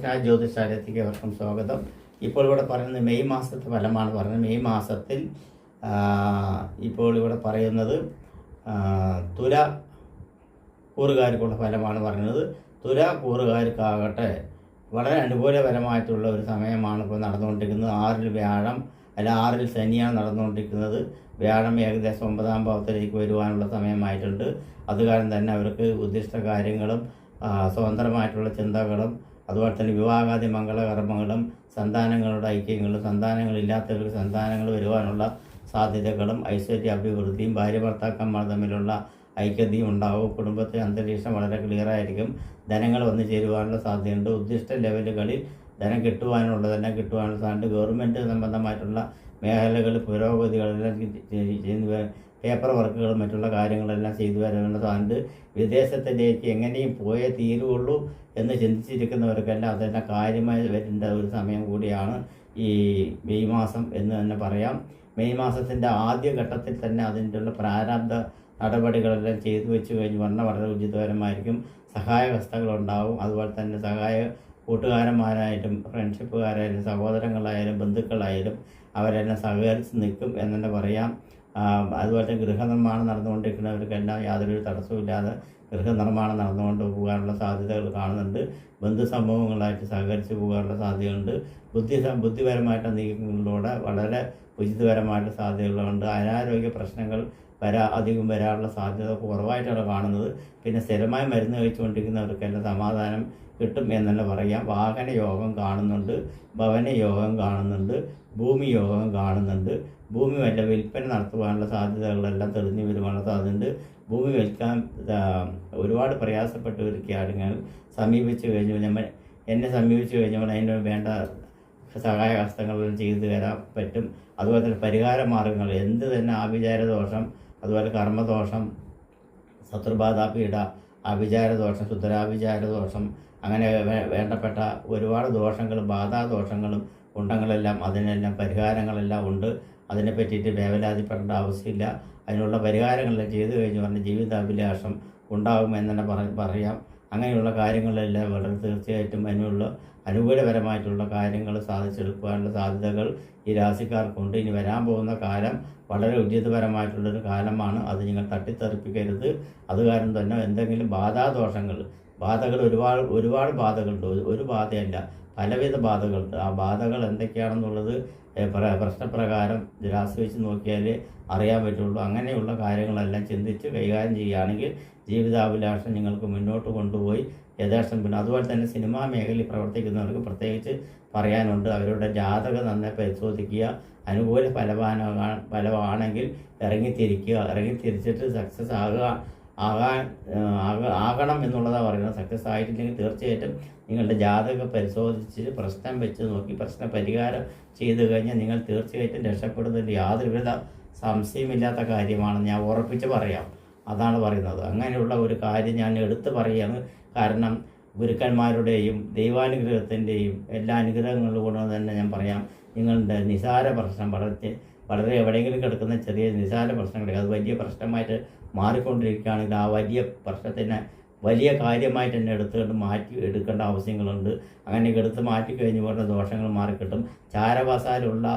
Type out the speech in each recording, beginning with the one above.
ശ്രീകൃഷ്ണ ജ്യോതിഷാലയത്തിലേക്ക് അവർക്കും സ്വാഗതം. ഇപ്പോൾ ഇവിടെ പറയുന്നത് മെയ് മാസത്തെ ഫലമാണ് പറയുന്നത്. മെയ് മാസത്തിൽ ഇപ്പോൾ ഇവിടെ പറയുന്നത് തുല കൂറുകാർക്കുള്ള ഫലമാണ് പറയുന്നത്. തുല കൂറുകാർക്കാകട്ടെ വളരെ അനുകൂലപരമായിട്ടുള്ള ഒരു സമയമാണ് ഇപ്പോൾ നടന്നുകൊണ്ടിരിക്കുന്നത്. 6-ൽ വ്യാഴം അല്ല 6-ൽ ശനിയാണ് നടന്നുകൊണ്ടിരിക്കുന്നത്. വ്യാഴം ഏകദേശം 9-ാം ഭാവത്തിലേക്ക് വരുവാനുള്ള സമയമായിട്ടുണ്ട്. അതുകാരണം തന്നെ അവർക്ക് ഉദ്ദിഷ്ട കാര്യങ്ങളും സ്വതന്ത്രമായിട്ടുള്ള ചിന്തകളും അതുപോലെ തന്നെ വിവാഹാദി മംഗളകർമ്മങ്ങളും സന്താനങ്ങളുടെ ഐക്യങ്ങളും സന്താനങ്ങളില്ലാത്തവർക്ക് സന്താനങ്ങൾ വരുവാനുള്ള സാധ്യതകളും ഐശ്വര്യ അഭിവൃദ്ധിയും ഭാര്യ ഭർത്താക്കന്മാർ തമ്മിലുള്ള ഐക്യതയും ഉണ്ടാവും. കുടുംബത്തിലെ അന്തരീക്ഷം വളരെ ക്ലിയറായിരിക്കും. ധനങ്ങൾ വന്നു ചേരുവാനുള്ള സാധ്യതയുണ്ട്. ഉദ്ദിഷ്ട ലെവലുകളിൽ ധനം കിട്ടുവാനുള്ള സാധ്യത. ഗവൺമെൻറ് സംബന്ധമായിട്ടുള്ള മേഖലകൾ പുരോഗതികളെല്ലാം പേപ്പർ വർക്കുകളും മറ്റുള്ള കാര്യങ്ങളെല്ലാം ചെയ്തു വരാനുള്ള സാധ്യത. വിദേശത്തിലേക്ക് എങ്ങനെയും പോയേ തീരുള്ളൂ എന്ന് ചിന്തിച്ചിരിക്കുന്നവർക്കെല്ലാം അതെല്ലാം കാര്യമായി വരേണ്ട ഒരു സമയം കൂടിയാണ് ഈ മെയ് മാസം എന്ന് തന്നെ പറയാം. മെയ് മാസത്തിൻ്റെ ആദ്യ ഘട്ടത്തിൽ തന്നെ അതിൻ്റെ പ്രാരബ്ധ നടപടികളെല്ലാം ചെയ്തു വെച്ച് കഴിഞ്ഞ് പറഞ്ഞാൽ വളരെ ഉചിതപരമായിരിക്കും. സഹായഹസ്തങ്ങളുണ്ടാവും. അതുപോലെ തന്നെ കൂട്ടുകാരന്മാരായാലും ഫ്രണ്ട്ഷിപ്പുകാരായാലും സഹോദരങ്ങളായാലും ബന്ധുക്കളായാലും അവരെല്ലാം സഹകരിച്ച് നിൽക്കും എന്ന് തന്നെ പറയാം. അതുപോലെ തന്നെ ഗൃഹനിർമ്മാണം നടന്നുകൊണ്ടിരിക്കുന്നവർക്കെല്ലാം യാതൊരു തടസ്സമില്ലാതെ ഗൃഹനിർമ്മാണം നടന്നുകൊണ്ട് പോകാനുള്ള സാധ്യതകൾ കാണുന്നുണ്ട്. ബന്ധുസമൂഹങ്ങളായിട്ട് സഹകരിച്ച് പോകാനുള്ള സാധ്യതയുണ്ട്. ബുദ്ധിപരമായിട്ട് നീക്കങ്ങളിലൂടെ വളരെ ഉചിതപരമായിട്ട് സാധ്യതകളുണ്ട്. അനാരോഗ്യ പ്രശ്നങ്ങൾ അധികം വരാനുള്ള സാധ്യത കുറവായിട്ടാണ് കാണുന്നത്. പിന്നെ സ്ഥിരമായി മരുന്ന് കഴിച്ചുകൊണ്ടിരിക്കുന്നവർക്കെല്ലാം സമാധാനം കിട്ടും എന്നല്ല പറയാം. വാഹന യോഗം കാണുന്നുണ്ട്, ഭവന യോഗം കാണുന്നുണ്ട്, ഭൂമി യോഗം കാണുന്നുണ്ട്. ഭൂമി വല്ല വിൽപ്പന നടത്തുവാനുള്ള സാധ്യതകളെല്ലാം തെളിഞ്ഞു വരുവാനുള്ള സാധ്യതയുണ്ട്. ഭൂമി വിൽക്കാൻ ഒരുപാട് പ്രയാസപ്പെട്ടവരൊക്കെയാണ് സമീപിച്ച് കഴിഞ്ഞാൽ എന്നെ സമീപിച്ച് കഴിഞ്ഞാൽ അതിന് വേണ്ട സഹായഹസ്തങ്ങളെല്ലാം ചെയ്തു തരാൻ പറ്റും. അതുപോലെ തന്നെ പരിഹാര മാർഗങ്ങൾ എന്ത് തന്നെ ആഭിചാരദോഷം, അതുപോലെ കർമ്മദോഷം, ശത്രുബാധാപീഠ, ആഭിചാരദോഷം, ശുദ്ധരാഭിചാരദോഷം, അങ്ങനെ വേണ്ടപ്പെട്ട ഒരുപാട് ദോഷങ്ങളും ബാധാദോഷങ്ങളും ഉണ്ടെങ്കിലെല്ലാം അതിനെല്ലാം പരിഹാരങ്ങളെല്ലാം ഉണ്ട്. അതിനെ പറ്റിയിട്ട് വേവലാതിപ്പെടേണ്ട ആവശ്യമില്ല. അതിനുള്ള പരിഹാരങ്ങളെല്ലാം ചെയ്തു കഴിഞ്ഞ് പറഞ്ഞാൽ ജീവിതാഭിലാഷം ഉണ്ടാകുമെന്ന് തന്നെ പറയാം. അങ്ങനെയുള്ള കാര്യങ്ങളെല്ലാം വളരെ തീർച്ചയായിട്ടും അതിനുള്ള അനുകൂലപരമായിട്ടുള്ള കാര്യങ്ങൾ സാധിച്ചെടുക്കുവാനുള്ള സാധ്യതകൾ ഈ രാശിക്കാർക്കുണ്ട്. ഇനി വരാൻ പോകുന്ന കാലം വളരെ ഉചിതപരമായിട്ടുള്ളൊരു കാലമാണ്. അത് നിങ്ങൾ തട്ടിത്തെറിപ്പിക്കരുത്. അതുകാരണം തന്നെ എന്തെങ്കിലും ബാധകൾ ഒരുപാട് ബാധകളുണ്ട്. ഒരു ബാധയല്ല, പലവിധ ബാധകളുണ്ട്. ആ ബാധകൾ എന്തൊക്കെയാണെന്നുള്ളത് പ്രശ്നപ്രകാരം രാശി വെച്ച് നോക്കിയാൽ അറിയാൻ പറ്റുള്ളൂ. അങ്ങനെയുള്ള കാര്യങ്ങളെല്ലാം ചിന്തിച്ച് കൈകാര്യം ചെയ്യുകയാണെങ്കിൽ ജീവിതാഭിലാഷം നിങ്ങൾക്ക് മുന്നോട്ട് കൊണ്ടുപോയി യഥാർത്ഥം. പിന്നെ അതുപോലെ തന്നെ സിനിമാ മേഖലയിൽ പ്രവർത്തിക്കുന്നവർക്ക് പ്രത്യേകിച്ച് പറയാനുണ്ട്. അവരുടെ ജാതകം നന്നായി പരിശോധിക്കുക. അനുകൂല ഫലമാണെങ്കിൽ ഇറങ്ങിത്തിരിച്ചിട്ട് സക്സസ് ആകണം എന്നുള്ളതാണ് പറയുന്നത്. സക്സസ് ആയിട്ടില്ലെങ്കിൽ തീർച്ചയായിട്ടും നിങ്ങളുടെ ജാതകം പരിശോധിച്ച് പ്രശ്നം വെച്ച് നോക്കി പ്രശ്ന പരിഹാരം ചെയ്തു കഴിഞ്ഞാൽ നിങ്ങൾ തീർച്ചയായിട്ടും രക്ഷപ്പെടുന്നതിൽ യാതൊരുവിധ സംശയമില്ലാത്ത കാര്യമാണ്. ഞാൻ ഉറപ്പിച്ച് പറയാം. അതാണ് പറയുന്നത്. അങ്ങനെയുള്ള ഒരു കാര്യം ഞാൻ എടുത്തു പറയുകയാണ്. കാരണം ഗുരുക്കന്മാരുടെയും ദൈവാനുഗ്രഹത്തിൻ്റെയും എല്ലാ അനുഗ്രഹങ്ങളും കൊണ്ട് തന്നെ ഞാൻ പറയാം. നിങ്ങളുടെ നിസാര പ്രശ്നം വളരെ എവിടെയെങ്കിലും കിടക്കുന്ന ചെറിയ നിസാര പ്രശ്നങ്ങൾ അത് വലിയ പ്രശ്നമായിട്ട് മാറിക്കൊണ്ടിരിക്കുകയാണെങ്കിൽ ആ വലിയ പ്രശ്നത്തിനെ വലിയ കാര്യമായിട്ട് തന്നെ മാറ്റി എടുക്കേണ്ട ആവശ്യങ്ങളുണ്ട്. അങ്ങനെയൊക്കെ എടുത്ത് മാറ്റിക്കഴിഞ്ഞ് പോലുള്ള ദോഷങ്ങൾ മാറിക്കിട്ടും. ചാരവാസാലുള്ള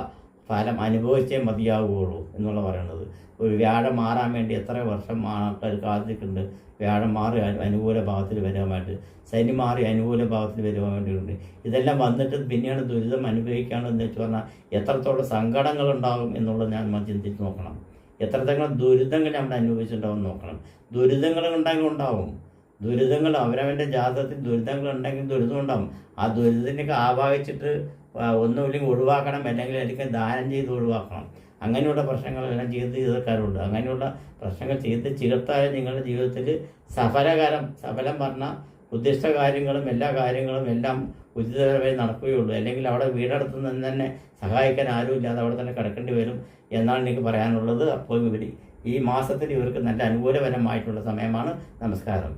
ഫലം അനുഭവിച്ചേ മതിയാവുകയുള്ളൂ എന്നുള്ള പറയുന്നത്. ഒരു വ്യാഴം മാറാൻ വേണ്ടി എത്ര വർഷം ആൾക്കാർ കാത്തിട്ടുണ്ട്. വ്യാഴം മാറി അനുകൂല ഭാവത്തിൽ വരാനായിട്ട്, ശനി മാറി അനുകൂല ഭാവത്തിൽ വരുവാൻ വേണ്ടിയിട്ടുണ്ട്. ഇതെല്ലാം വന്നിട്ട് പിന്നീട് ദുരിതം അനുഭവിക്കുകയാണെന്ന് വെച്ച് പറഞ്ഞാൽ എത്രത്തോളം സങ്കടങ്ങളുണ്ടാകും എന്നുള്ളത് നമ്മൾ ചിന്തിച്ച് നോക്കണം. എത്രത്തോളം ദുരിതങ്ങൾ നമ്മൾ അനുഭവിച്ചിട്ടുണ്ടാവും നോക്കണം. ദുരിതങ്ങൾ ഉണ്ടാവും. ദുരിതങ്ങൾ അവരവൻ്റെ ജാതകത്തിൽ ദുരിതങ്ങൾ ഉണ്ടെങ്കിൽ ദുരിതം ഉണ്ടാവും. ആ ദുരിതത്തിനൊക്കെ ആവാഹിച്ചിട്ട് ഒന്നുമില്ലെങ്കിൽ ഒഴിവാക്കണം, അല്ലെങ്കിൽ എനിക്ക് ദാനം ചെയ്ത് ഒഴിവാക്കണം. അങ്ങനെയുള്ള പ്രശ്നങ്ങളെല്ലാം ചെയ്ത് തീർക്കാറുണ്ട്. അങ്ങനെയുള്ള പ്രശ്നങ്ങൾ ചെയ്ത് ചികിത്സായ നിങ്ങളുടെ ജീവിതത്തിൽ സഫലം പറഞ്ഞ ഉദ്ദിഷ്ട കാര്യങ്ങളും എല്ലാ കാര്യങ്ങളും എല്ലാം ഉചിതപരമായി നടക്കുകയുള്ളൂ. അല്ലെങ്കിൽ അവിടെ വീടടുത്ത് നിന്ന് തന്നെ സഹായിക്കാൻ ആരുമില്ലാതെ അവിടെ തന്നെ കിടക്കേണ്ടി വരും എന്നാണ് എനിക്ക് പറയാനുള്ളത്. അപ്പോൾ ഈ മാസത്തിൽ ഇവർക്ക് നല്ല അനുകൂലപരമായിട്ടുള്ള സമയമാണ്. നമസ്കാരം.